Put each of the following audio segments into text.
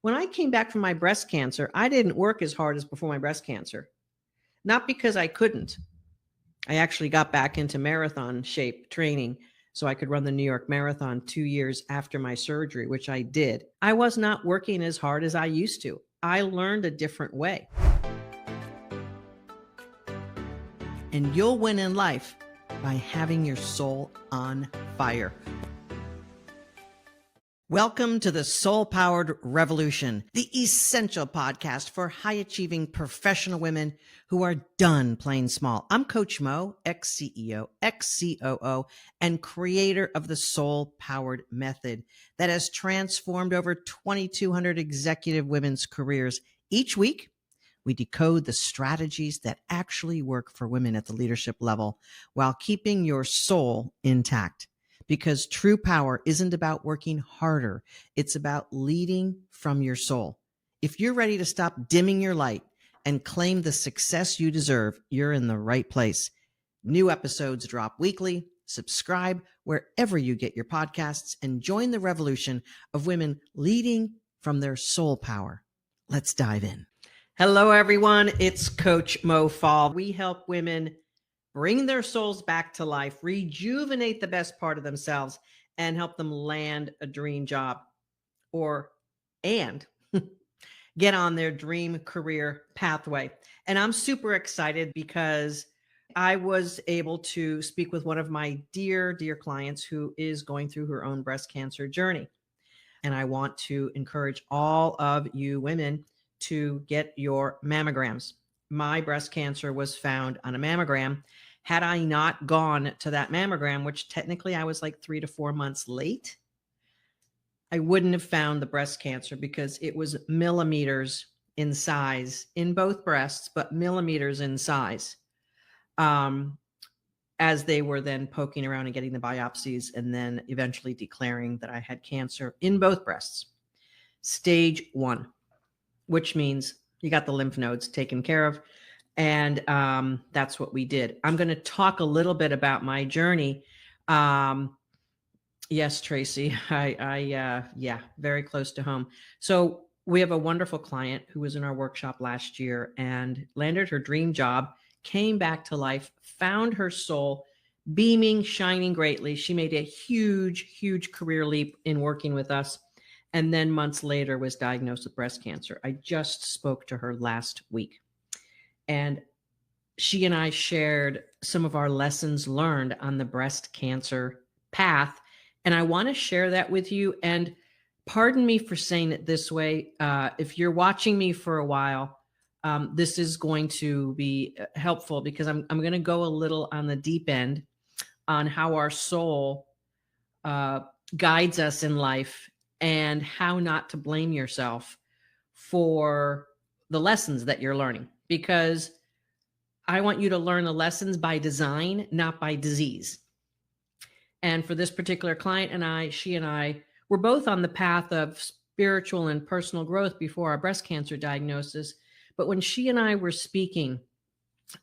When I came back from my breast cancer, I didn't work as hard as before my breast cancer. Not because I couldn't. I actually got back into marathon shape training so I could run the New York Marathon 2 years after my surgery, which I did. I was not working as hard as I used to. I learned a different way. And you'll win in life by having your soul on fire. Welcome to the Soul Powered Revolution, the essential podcast for high-achieving professional women who are done playing small. I'm Coach Mo, ex-CEO, ex-COO, and creator of the Soul Powered Method that has transformed over 2,200 executive women's careers. Each week, we decode the strategies that actually work for women at the leadership level while keeping your soul intact. Because true power isn't about working harder. It's about leading from your soul. If you're ready to stop dimming your light and claim the success you deserve, you're in the right place. New episodes drop weekly. Subscribe wherever you get your podcasts and join the revolution of women leading from their soul power. Let's dive in. Hello, everyone. It's Coach Mo Fall. We help women bring their souls back to life, rejuvenate the best part of themselves, and help them land a dream job and get on their dream career pathway. And I'm super excited because I was able to speak with one of my dear, dear clients who is going through her own breast cancer journey. And I want to encourage all of you women to get your mammograms. My breast cancer was found on a mammogram. Had I not gone to that mammogram, which technically I was like 3 to 4 months late, I wouldn't have found the breast cancer because it was millimeters in size in both breasts, but millimeters in size, as they were then poking around and getting the biopsies and then eventually declaring that I had cancer in both breasts. Stage 1, which means you got the lymph nodes taken care of. And that's what we did. I'm going to talk a little bit about my journey. Yes, Tracy, yeah, very close to home. So we have a wonderful client who was in our workshop last year and landed her dream job, came back to life, found her soul beaming, shining greatly. She made a huge, huge career leap in working with us. And then months later was diagnosed with breast cancer. I just spoke to her last week. And she and I shared some of our lessons learned on the breast cancer path. And I want to share that with you. And pardon me for saying it this way. If you're watching me for a while, this is going to be helpful because I'm going to go a little on the deep end on how our soul guides us in life and how not to blame yourself for the lessons that you're learning. Because I want you to learn the lessons by design, not by disease. And for this particular client and she and I were both on the path of spiritual and personal growth before our breast cancer diagnosis. But when she and I were speaking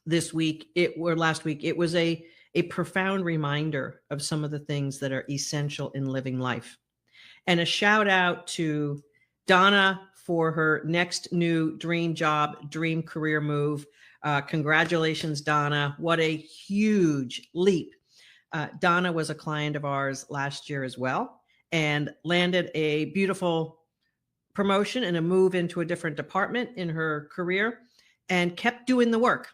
last week, it was a profound reminder of some of the things that are essential in living life. And a shout out to Donna for her next new dream job, dream career move. Congratulations, Donna. What a huge leap. Donna was a client of ours last year as well and landed a beautiful promotion and a move into a different department in her career and kept doing the work.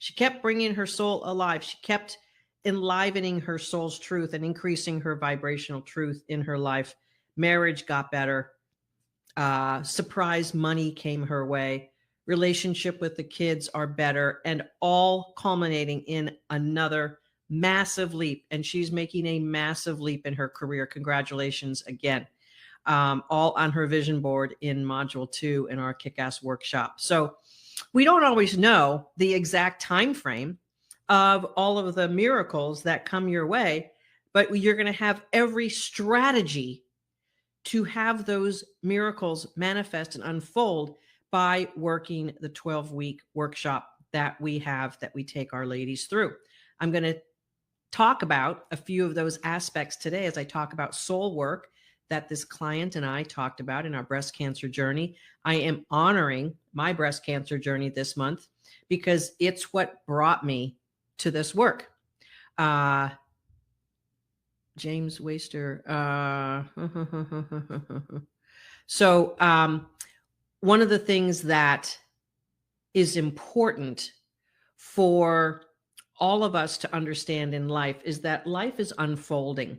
She kept bringing her soul alive. She kept enlivening her soul's truth and increasing her vibrational truth in her life. Marriage got better. Surprise money came her way. Relationship with the kids are better, and all culminating in another massive leap. And she's making a massive leap in her career. Congratulations again. All on her vision board in module 2 in our kick-ass workshop. So we don't always know the exact time frame of all of the miracles that come your way, but you're going to have every strategy to have those miracles manifest and unfold by working the 12-week workshop that we take our ladies through. I'm going to talk about a few of those aspects today as I talk about soul work that this client and I talked about in our breast cancer journey. I am honoring my breast cancer journey this month because it's what brought me to this work. James Waster. So one of the things that is important for all of us to understand in life is that life is unfolding.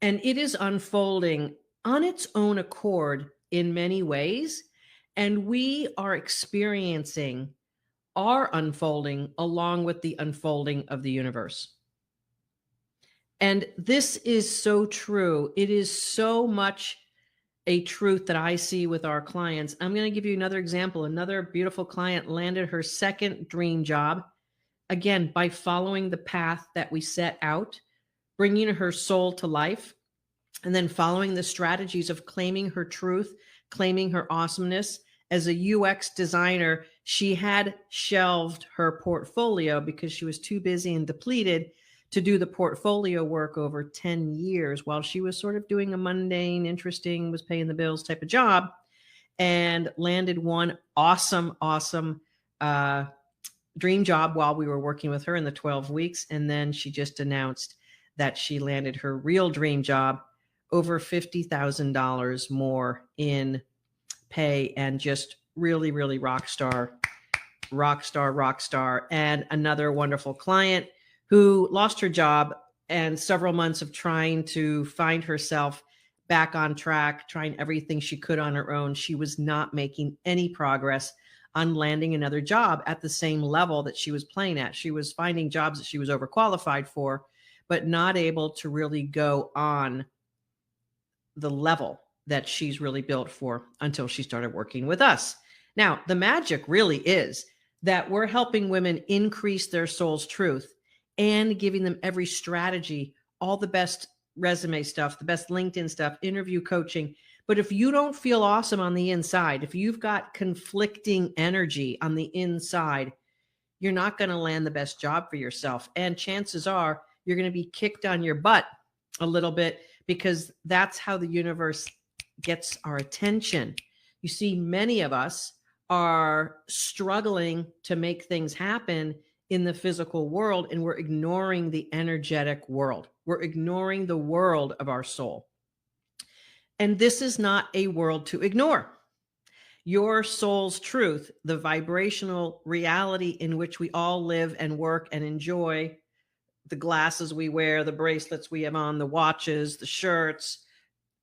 And it is unfolding on its own accord in many ways. And we are experiencing our unfolding along with the unfolding of the universe. And this is so true. It is so much a truth that I see with our clients. I'm going to give you another example. Another beautiful client landed her second dream job, again, by following the path that we set out, bringing her soul to life, and then following the strategies of claiming her truth, claiming her awesomeness. As a UX designer, she had shelved her portfolio because she was too busy and depleted to do the portfolio work over 10 years while she was sort of doing a mundane, interesting, was paying the bills type of job, and landed one awesome dream job while we were working with her in the 12 weeks. And then she just announced that she landed her real dream job, over $50,000 more in pay, and just really, really rock star. And another wonderful client who lost her job and several months of trying to find herself back on track, trying everything she could on her own. She was not making any progress on landing another job at the same level that she was playing at. She was finding jobs that she was overqualified for, but not able to really go on the level that she's really built for until she started working with us. Now, the magic really is that we're helping women increase their soul's truth and giving them every strategy, all the best resume stuff, the best LinkedIn stuff, interview coaching. But if you don't feel awesome on the inside, if you've got conflicting energy on the inside, you're not going to land the best job for yourself. And chances are you're going to be kicked on your butt a little bit, because that's how the universe gets our attention. You see, many of us are struggling to make things happen in the physical world, and we're ignoring the energetic world. We're ignoring the world of our soul. And this is not a world to ignore. Your soul's truth, the vibrational reality in which we all live and work and enjoy, the glasses we wear, the bracelets we have on, the watches, the shirts.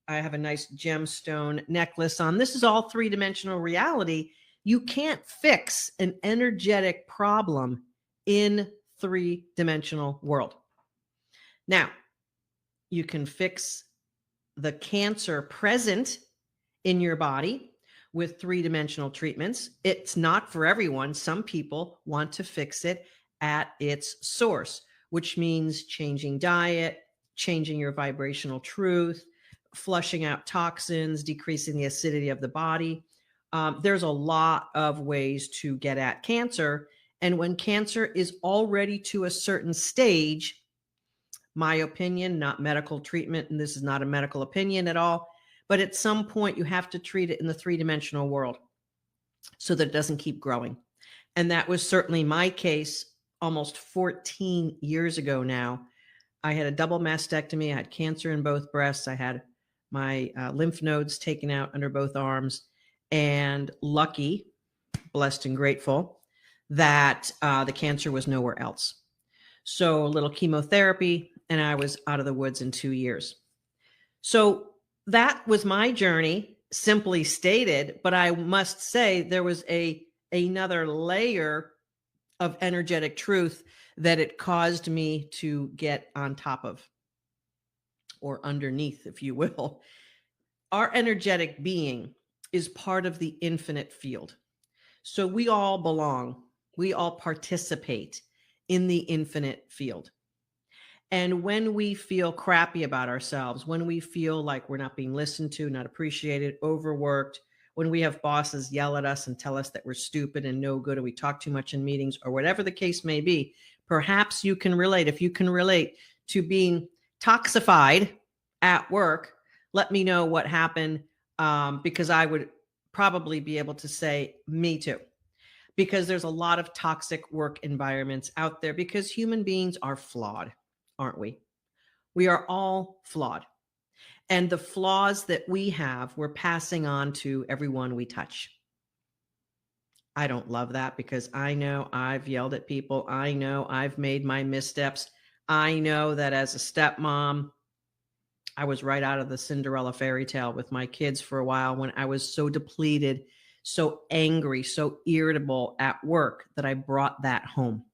I have a nice gemstone necklace on. This is all three-dimensional reality. You can't fix an energetic problem in three-dimensional world. Now, you can fix the cancer present in your body with three-dimensional treatments. It's not for everyone. Some people want to fix it at its source, which means changing diet, changing your vibrational truth, flushing out toxins, decreasing the acidity of the body. There's a lot of ways to get at cancer. And when cancer is already to a certain stage, my opinion, not medical treatment, and this is not a medical opinion at all, but at some point you have to treat it in the three-dimensional world so that it doesn't keep growing. And that was certainly my case almost 14 years ago now. I had a double mastectomy. I had cancer in both breasts. I had my lymph nodes taken out under both arms, and lucky, blessed and grateful that the cancer was nowhere else. So a little chemotherapy, and I was out of the woods in 2 years. So that was my journey, simply stated, but I must say there was another layer of energetic truth that it caused me to get on top of, or underneath, if you will. Our energetic being is part of the infinite field. So we all belong. We all participate in the infinite field. And when we feel crappy about ourselves, when we feel like we're not being listened to, not appreciated, overworked, when we have bosses yell at us and tell us that we're stupid and no good, or we talk too much in meetings, or whatever the case may be, perhaps you can relate. If you can relate to being toxified at work, let me know what happened, because I would probably be able to say, me too. Because there's a lot of toxic work environments out there because human beings are flawed, aren't we? We are all flawed. And the flaws that we have, we're passing on to everyone we touch. I don't love that because I know I've yelled at people. I know I've made my missteps. I know that as a stepmom, I was right out of the Cinderella fairy tale with my kids for a while when I was so depleted, so angry, so irritable at work that I brought that home.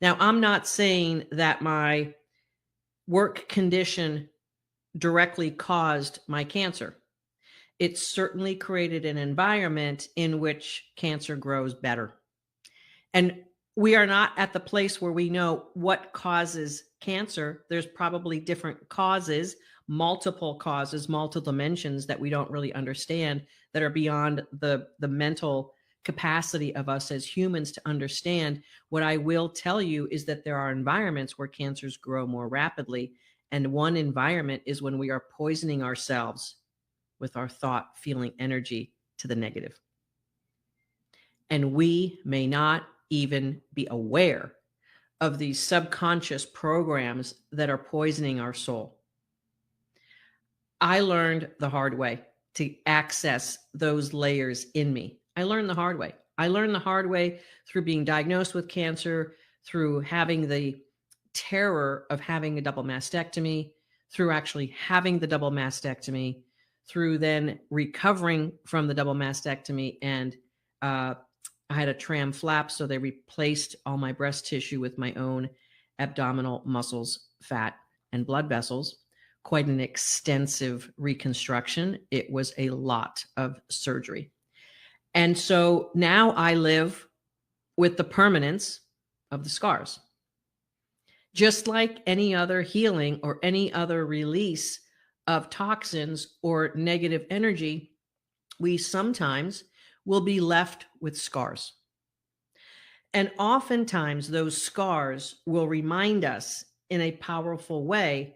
Now, I'm not saying that my work condition directly caused my cancer. It certainly created an environment in which cancer grows better. And we are not at the place where we know what causes cancer. There's probably different causes, multiple causes, multiple dimensions that we don't really understand that are beyond the mental capacity of us as humans to understand. What I will tell you is that there are environments where cancers grow more rapidly. And one environment is when we are poisoning ourselves with our thought, feeling, energy to the negative. And we may not even be aware of these subconscious programs that are poisoning our soul. I learned the hard way to access those layers in me. I learned the hard way. I learned the hard way through being diagnosed with cancer, through having the terror of having a double mastectomy, through actually having the double mastectomy, through then recovering from the double mastectomy. And I had a tram flap, so they replaced all my breast tissue with my own abdominal muscles, fat, and blood vessels. Quite an extensive reconstruction. It was a lot of surgery. And so now I live with the permanence of the scars. Just like any other healing or any other release of toxins or negative energy, we sometimes will be left with scars. And oftentimes those scars will remind us in a powerful way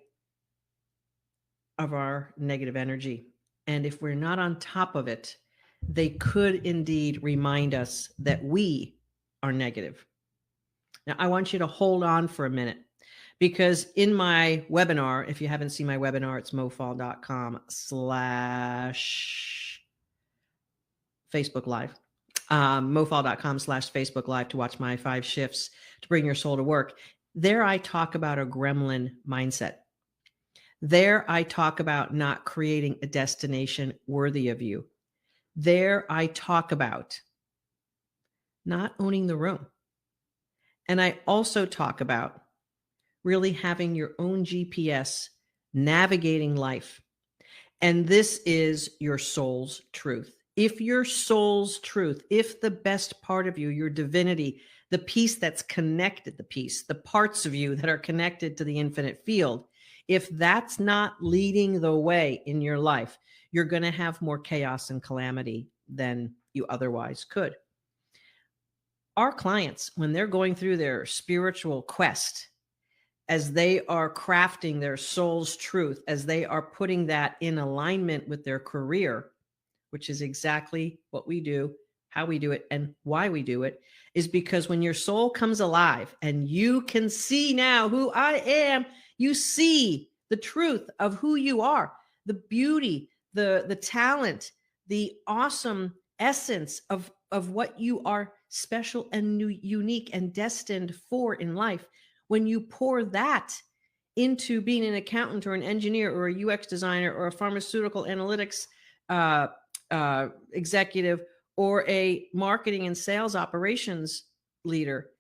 of our negative energy. And if we're not on top of it, they could indeed remind us that we are negative. Now, I want you to hold on for a minute because in my webinar, if you haven't seen my webinar, it's mofall.com/Facebook Live. mofall.com/Facebook Live to watch my 5 shifts to bring your soul to work. There I talk about a gremlin mindset. There I talk about not creating a destination worthy of you. There I talk about not owning the room. And I also talk about really having your own GPS navigating life. And this is your soul's truth. If your soul's truth, if the best part of you, your divinity, the piece that's connected, the parts of you that are connected to the infinite field, if that's not leading the way in your life, you're going to have more chaos and calamity than you otherwise could. Our clients, when they're going through their spiritual quest, as they are crafting their soul's truth, as they are putting that in alignment with their career, which is exactly what we do, how we do it, and why we do it, is because when your soul comes alive and you can see now who I am, you see the truth of who you are, the beauty, the talent, the awesome essence of what you are special and unique and destined for in life. When you pour that into being an accountant or an engineer or a UX designer or a pharmaceutical analytics executive or a marketing and sales operations leader,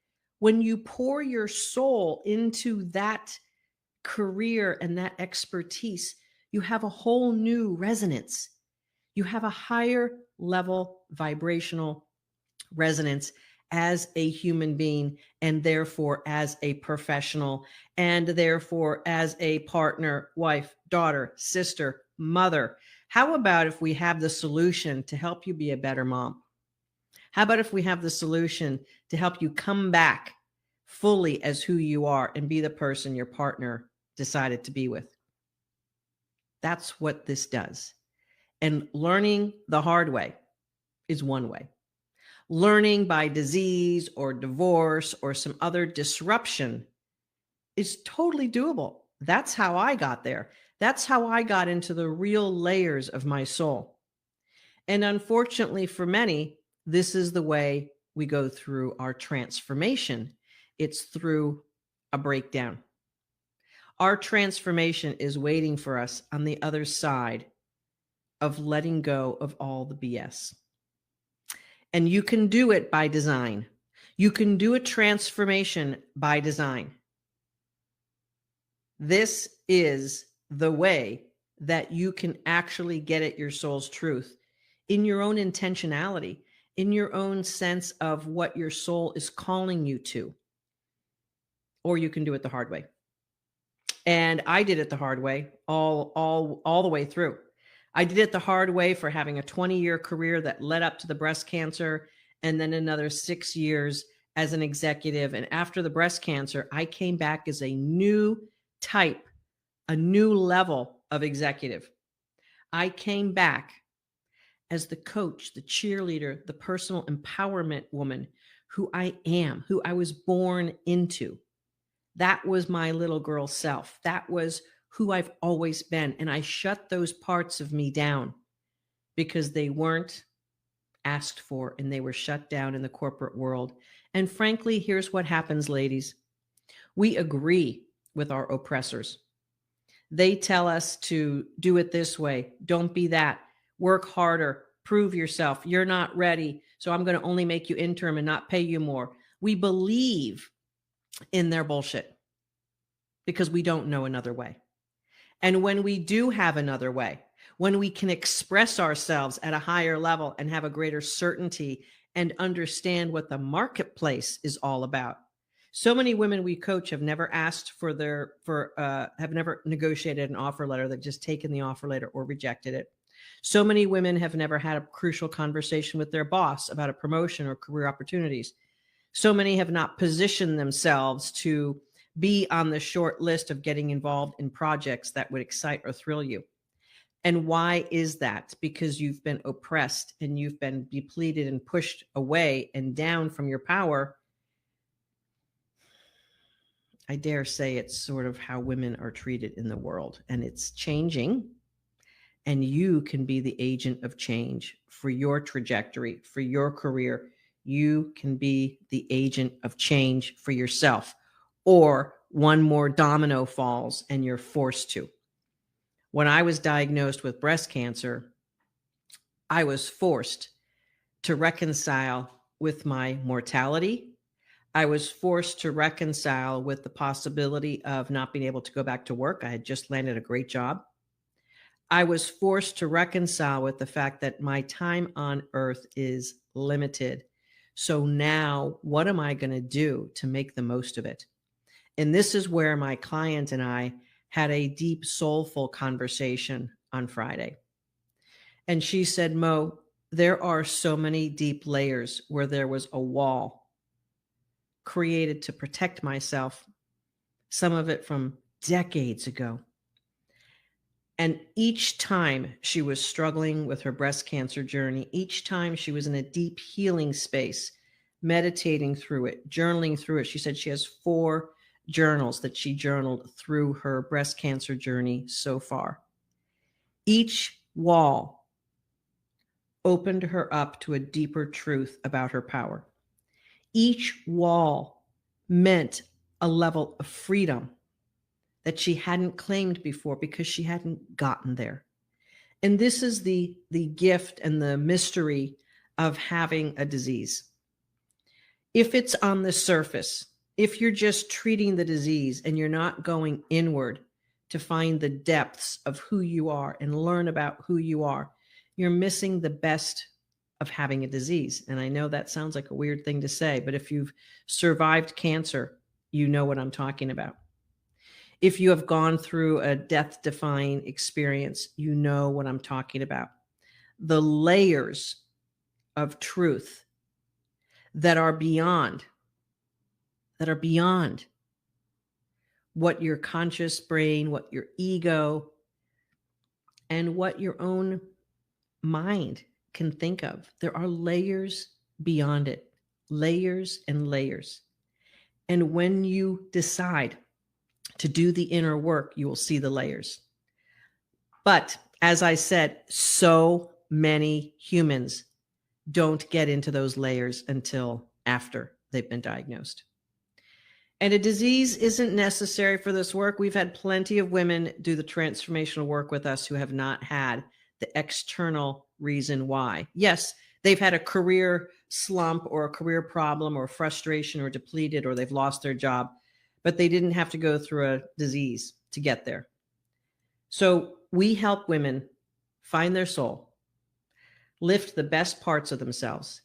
when you pour your soul into that career and that expertise, you have a whole new resonance. You have a higher level vibrational resonance as a human being, and therefore as a professional, and therefore as a partner, wife, daughter, sister, mother. How about if we have the solution to help you be a better mom? How about if we have the solution to help you come back fully as who you are and be the person your partner decided to be with? That's what this does. And learning the hard way is one way. Learning by disease or divorce or some other disruption is totally doable. That's how I got there. That's how I got into the real layers of my soul. And unfortunately for many, this is the way we go through our transformation. It's through a breakdown. Our transformation is waiting for us on the other side of letting go of all the BS. And you can do it by design. You can do a transformation by design. This is the way that you can actually get at your soul's truth in your own intentionality, in your own sense of what your soul is calling you to. Or you can do it the hard way. And I did it the hard way all the way through. I did it the hard way for having a 20-year career that led up to the breast cancer, and then another 6 years as an executive. And after the breast cancer, I came back as a new type, a new level of executive. I came back as the coach, the cheerleader, the personal empowerment woman who I am, who I was born into. That was my little girl self. That was who I've always been. And I shut those parts of me down because they weren't asked for and they were shut down in the corporate world. And frankly, here's what happens, ladies. We agree with our oppressors. They tell us to do it this way. Don't be that. Work harder. Prove yourself. You're not ready. So I'm going to only make you interim and not pay you more. We believe in their bullshit because we don't know another way. And when we do have another way, when we can express ourselves at a higher level and have a greater certainty and understand what the marketplace is all about. So many women we coach have never asked have never negotiated an offer letter. They've just taken the offer letter or rejected it. So many women have never had a crucial conversation with their boss about a promotion or career opportunities. So many have not positioned themselves to be on the short list of getting involved in projects that would excite or thrill you. And why is that? Because you've been oppressed and you've been depleted and pushed away and down from your power. I dare say it's sort of how women are treated in the world, and it's changing. And you can be the agent of change for your trajectory, for your career. You can be the agent of change for yourself, or one more domino falls and you're forced to. When I was diagnosed with breast cancer, I was forced to reconcile with my mortality. I was forced to reconcile with the possibility of not being able to go back to work. I had just landed a great job. I was forced to reconcile with the fact that my time on earth is limited. So now what am I going to do to make the most of it? And this is where my client and I had a deep, soulful conversation on Friday. And she said, Mo, there are so many deep layers where there was a wall created to protect myself, some of it from decades ago. And each time she was struggling with her breast cancer journey, each time she was in a deep healing space, meditating through it, journaling through it. She said she has 4 journals that she journaled through her breast cancer journey so far. Each wall opened her up to a deeper truth about her power. Each wall meant a level of freedom that she hadn't claimed before because she hadn't gotten there. And this is the gift and the mystery of having a disease. If it's on the surface, if you're just treating the disease and you're not going inward to find the depths of who you are and learn about who you are, you're missing the best of having a disease. And I know that sounds like a weird thing to say, but if you've survived cancer, you know what I'm talking about. If you have gone through a death-defying experience, you know what I'm talking about. The layers of truth that are beyond what your conscious brain, what your ego and what your own mind can think of. There are layers beyond it, layers and layers. And when you decide to do the inner work, you will see the layers. But as I said, so many humans don't get into those layers until after they've been diagnosed. And a disease isn't necessary for this work. We've had plenty of women do the transformational work with us who have not had the external reason why. Yes, they've had a career slump or a career problem or frustration or depleted, or they've lost their job, but they didn't have to go through a disease to get there. So we help women find their soul, lift the best parts of themselves,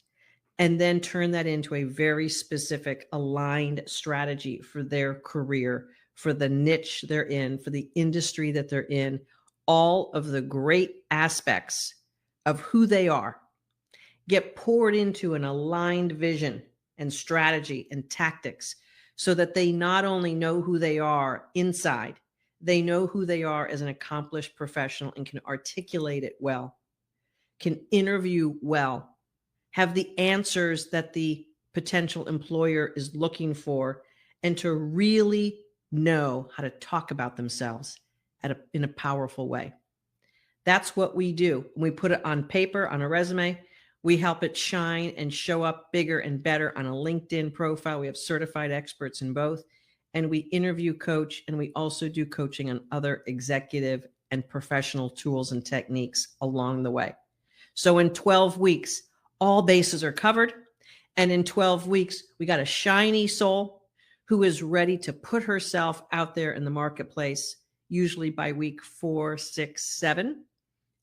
and then turn that into a very specific aligned strategy for their career, for the niche they're in, for the industry that they're in, all of the great aspects of who they are get poured into an aligned vision and strategy and tactics so that they not only know who they are inside, they know who they are as an accomplished professional and can articulate it well, can interview well, have the answers that the potential employer is looking for, and to really know how to talk about themselves in a powerful way. That's what we do. We put it on paper, on a resume. We help it shine and show up bigger and better on a LinkedIn profile. We have certified experts in both. And we interview coach, and we also do coaching on other executive and professional tools and techniques along the way. So in 12 weeks, all bases are covered. And in 12 weeks, we got a shiny soul who is ready to put herself out there in the marketplace, usually by week 4, 6, 7,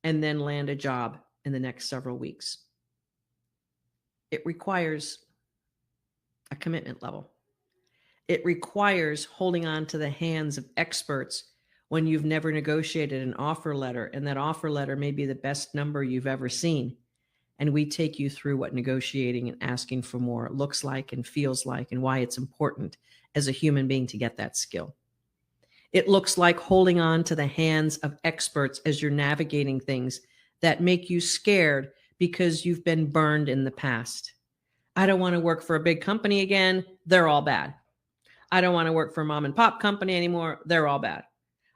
and then land a job in the next several weeks. It requires a commitment level. It requires holding on to the hands of experts when you've never negotiated an offer letter, and that offer letter may be the best number you've ever seen. And we take you through what negotiating and asking for more looks like and feels like, and why it's important as a human being to get that skill. It looks like holding on to the hands of experts as you're navigating things that make you scared because you've been burned in the past. I don't want to work for a big company again. They're all bad. I don't want to work for a mom and pop company anymore. They're all bad.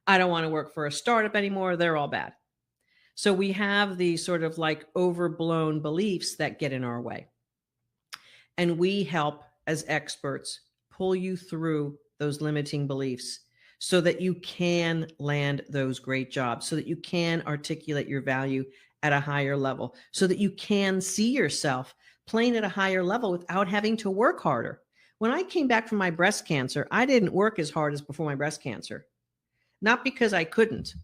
I don't want to work for a startup anymore. They're all bad. So we have these sort of like overblown beliefs that get in our way. And we help as experts pull you through those limiting beliefs so that you can land those great jobs, so that you can articulate your value at a higher level, so that you can see yourself playing at a higher level without having to work harder. When I came back from my breast cancer, I didn't work as hard as before my breast cancer. Not because I couldn't.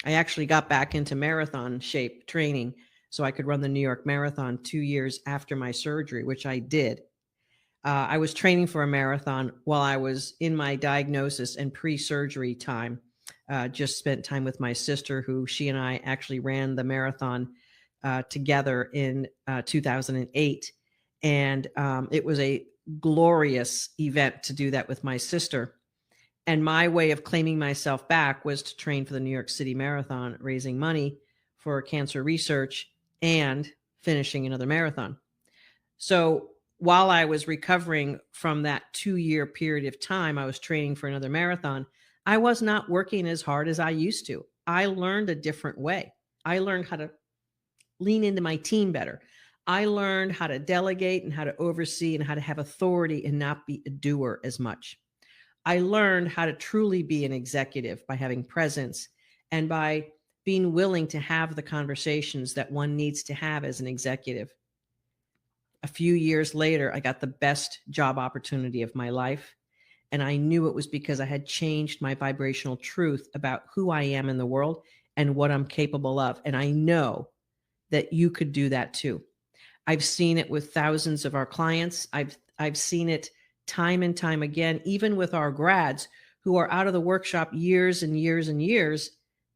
I actually got back into marathon shape training so I could run the New York Marathon 2 years after my surgery, which I did. I was training for a marathon while I was in my diagnosis and pre-surgery time. Just spent time with my sister, who she and I actually ran the marathon together in 2008. And it was a glorious event to do that with my sister. And my way of claiming myself back was to train for the New York City Marathon, raising money for cancer research and finishing another marathon. So while I was recovering from that 2-year period of time, I was training for another marathon. I was not working as hard as I used to. I learned a different way. I learned how to lean into my team better. I learned how to delegate and how to oversee and how to have authority and not be a doer as much. I learned how to truly be an executive by having presence and by being willing to have the conversations that one needs to have as an executive. A few years later, I got the best job opportunity of my life. And I knew it was because I had changed my vibrational truth about who I am in the world and what I'm capable of. And I know that you could do that too. I've seen it with thousands of our clients. I've seen it time and time again, even with our grads who are out of the workshop years and years and years.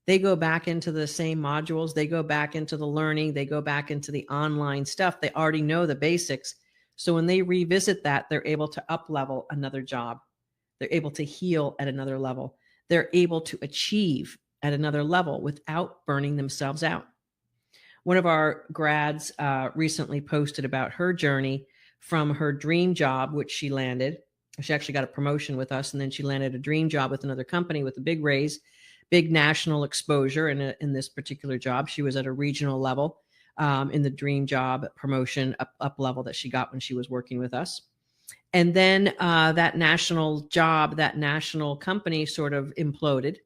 They go back into the same modules. They go back into the learning. They go back into the online stuff. They already know the basics. So when they revisit that, they're able to up-level another job. They're able to heal at another level. They're able to achieve at another level without burning themselves out. One of our grads recently posted about her journey from her dream job, which she landed. She actually got a promotion with us, and then she landed a dream job with another company with a big raise, big national exposure in this particular job. She was at a regional level in the dream job promotion up level that she got when she was working with us. And then that national job, that national company sort of imploded,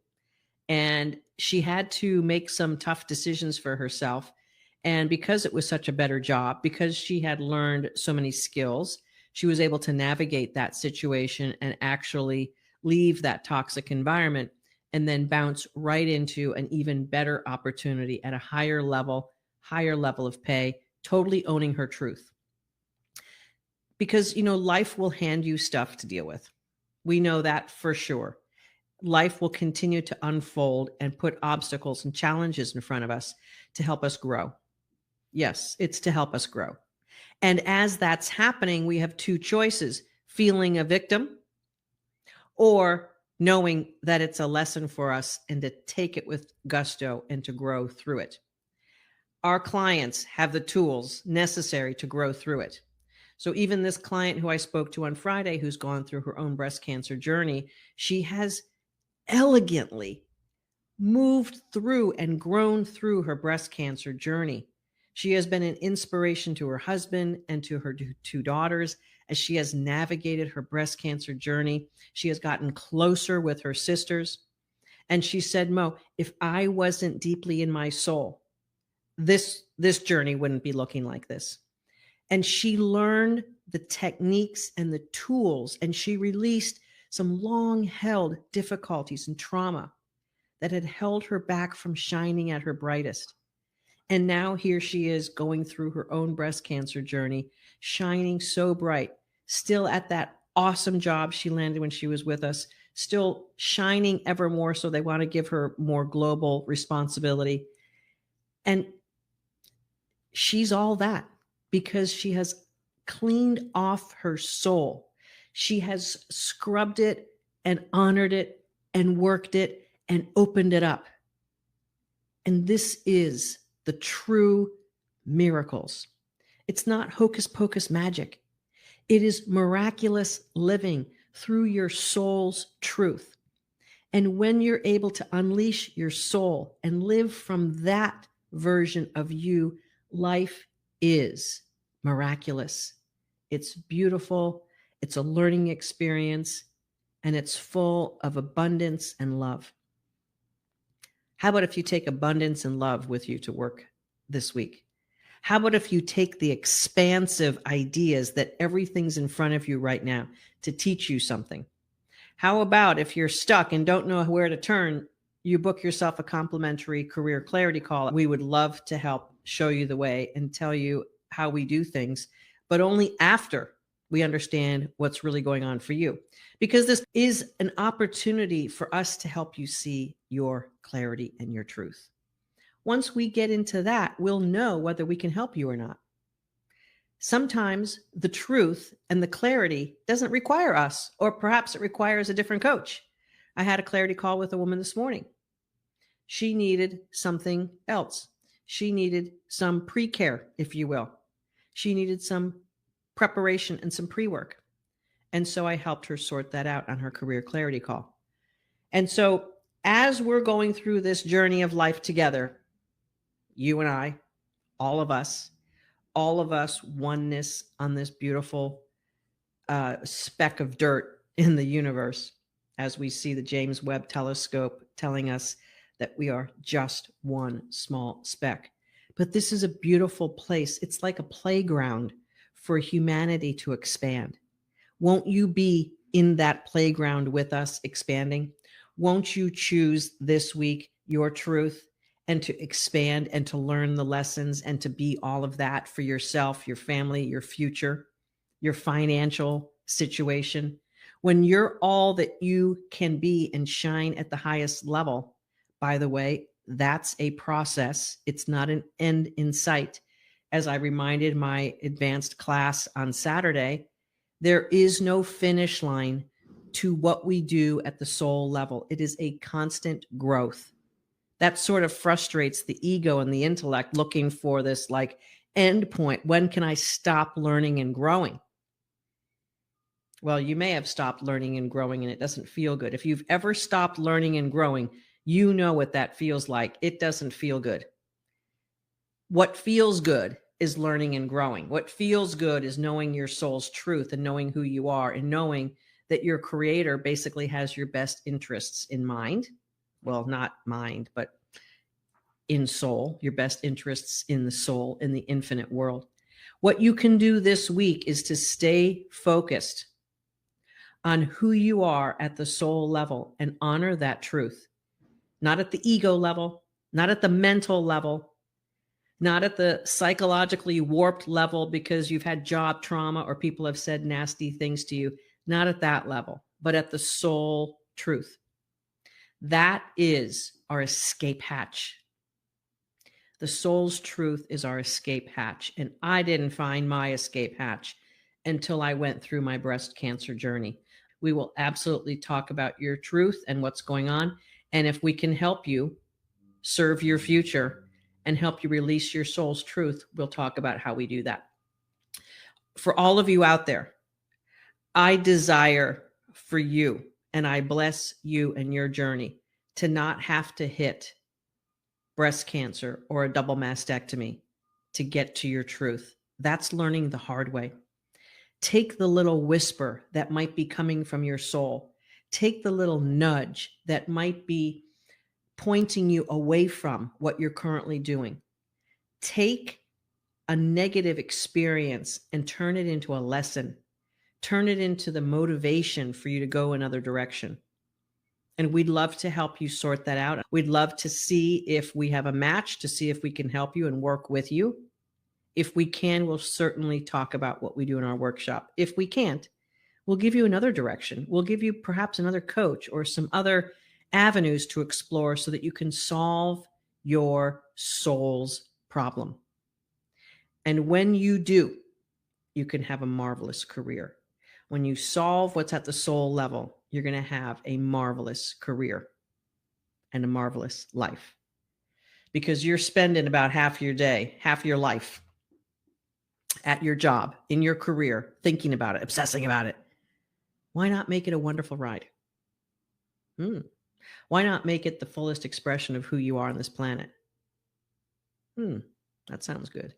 and she had to make some tough decisions for herself. And because it was such a better job, because she had learned so many skills, she was able to navigate that situation and actually leave that toxic environment and then bounce right into an even better opportunity at a higher level of pay, totally owning her truth. Because, life will hand you stuff to deal with. We know that for sure. Life will continue to unfold and put obstacles and challenges in front of us to help us grow. Yes, it's to help us grow. And as that's happening, we have two choices: feeling a victim or knowing that it's a lesson for us and to take it with gusto and to grow through it. Our clients have the tools necessary to grow through it. So even this client who I spoke to on Friday, who's gone through her own breast cancer journey, she has elegantly moved through and grown through her breast cancer journey. She has been an inspiration to her husband and to her two daughters as she has navigated her breast cancer journey. She has gotten closer with her sisters. And she said, Mo, if I wasn't deeply in my soul, this journey wouldn't be looking like this. And she learned the techniques and the tools, and she released some long-held difficulties and trauma that had held her back from shining at her brightest. And now here she is going through her own breast cancer journey, shining so bright, still at that awesome job she landed when she was with us, still shining ever more. So they want to give her more global responsibility. And she's all that because she has cleaned off her soul. She has scrubbed it and honored it and worked it and opened it up. And this is the true miracles. It's not hocus pocus magic. It is miraculous living through your soul's truth. And when you're able to unleash your soul and live from that version of you, life is miraculous. It's beautiful. It's a learning experience, and it's full of abundance and love. How about if you take abundance and love with you to work this week? How about if you take the expansive ideas that everything's in front of you right now to teach you something? How about if you're stuck and don't know where to turn, you book yourself a complimentary career clarity call? We would love to help show you the way and tell you how we do things, but only after we understand what's really going on for you. Because this is an opportunity for us to help you see your clarity and your truth. Once we get into that, we'll know whether we can help you or not. Sometimes the truth and the clarity doesn't require us, or perhaps it requires a different coach. I had a clarity call with a woman this morning. She needed something else. She needed some pre-care, if you will. She needed some preparation and some pre-work. And so I helped her sort that out on her career clarity call. And so as we're going through this journey of life together, you and I, all of us, oneness on this beautiful speck of dirt in the universe, as we see the James Webb telescope telling us that we are just one small speck. But this is a beautiful place. It's like a playground for humanity to expand. Won't you be in that playground with us expanding? Won't you choose this week your truth and to expand and to learn the lessons and to be all of that for yourself, your family, your future, your financial situation? When you're all that you can be and shine at the highest level, by the way, that's a process. It's not an end in sight. As I reminded my advanced class on Saturday, there is no finish line to what we do at the soul level. It is a constant growth. That sort of frustrates the ego and the intellect, looking for this like end point. When can I stop learning and growing? Well, you may have stopped learning and growing and it doesn't feel good. If you've ever stopped learning and growing, you know what that feels like. It doesn't feel good. What feels good is learning and growing. What feels good is knowing your soul's truth and knowing who you are and knowing that your creator basically has your best interests in mind. Well, not mind, but in soul, your best interests in the soul, in the infinite world. What you can do this week is to stay focused on who you are at the soul level and honor that truth, not at the ego level, not at the mental level, not at the psychologically warped level because you've had job trauma or people have said nasty things to you, not at that level, but at the soul truth. That is our escape hatch. The soul's truth is our escape hatch. And I didn't find my escape hatch until I went through my breast cancer journey. We will absolutely talk about your truth and what's going on. And if we can help you serve your future and help you release your soul's truth, we'll talk about how we do that. For all of you out there, I desire for you, and I bless you and your journey, to not have to hit breast cancer or a double mastectomy to get to your truth. That's learning the hard way. Take the little whisper that might be coming from your soul. Take the little nudge that might be pointing you away from what you're currently doing. Take a negative experience and turn it into a lesson. Turn it into the motivation for you to go another direction. And we'd love to help you sort that out. We'd love to see if we have a match, to see if we can help you and work with you. If we can, we'll certainly talk about what we do in our workshop. If we can't, we'll give you another direction. We'll give you perhaps another coach or some other avenues to explore so that you can solve your soul's problem. And when you do, you can have a marvelous career. When you solve what's at the soul level, you're going to have a marvelous career and a marvelous life, because you're spending about half your day, half your life at your job, in your career, thinking about it, obsessing about it. Why not make it a wonderful ride? Why not make it the fullest expression of who you are on this planet? That sounds good.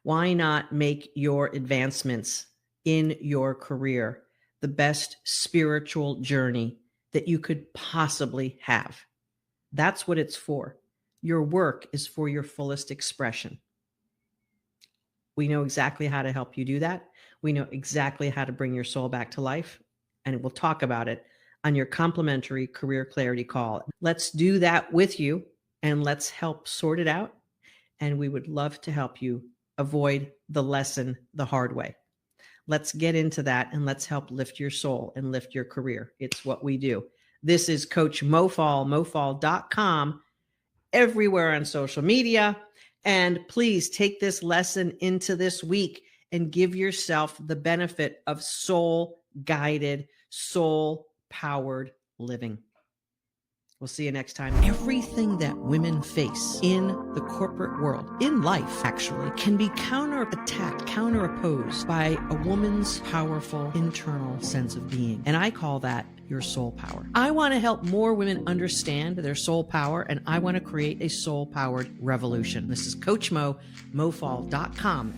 Why not make your advancements in your career the best spiritual journey that you could possibly have? That's what it's for. Your work is for your fullest expression. We know exactly how to help you do that. We know exactly how to bring your soul back to life, and we'll talk about it on your complimentary career clarity call. Let's do that with you, and let's help sort it out. And we would love to help you avoid the lesson the hard way. Let's get into that, and let's help lift your soul and lift your career. It's what we do. This is Coach Mofall, mofall.com, everywhere on social media. And please take this lesson into this week and give yourself the benefit of soul-guided, soul-powered living. We'll see you next time. Everything that women face in the corporate world, in life actually, can be counterattacked, counteropposed by a woman's powerful internal sense of being. And I call that your soul power. I want to help more women understand their soul power, and I want to create a soul-powered revolution. This is Coach Mo, mofall.com.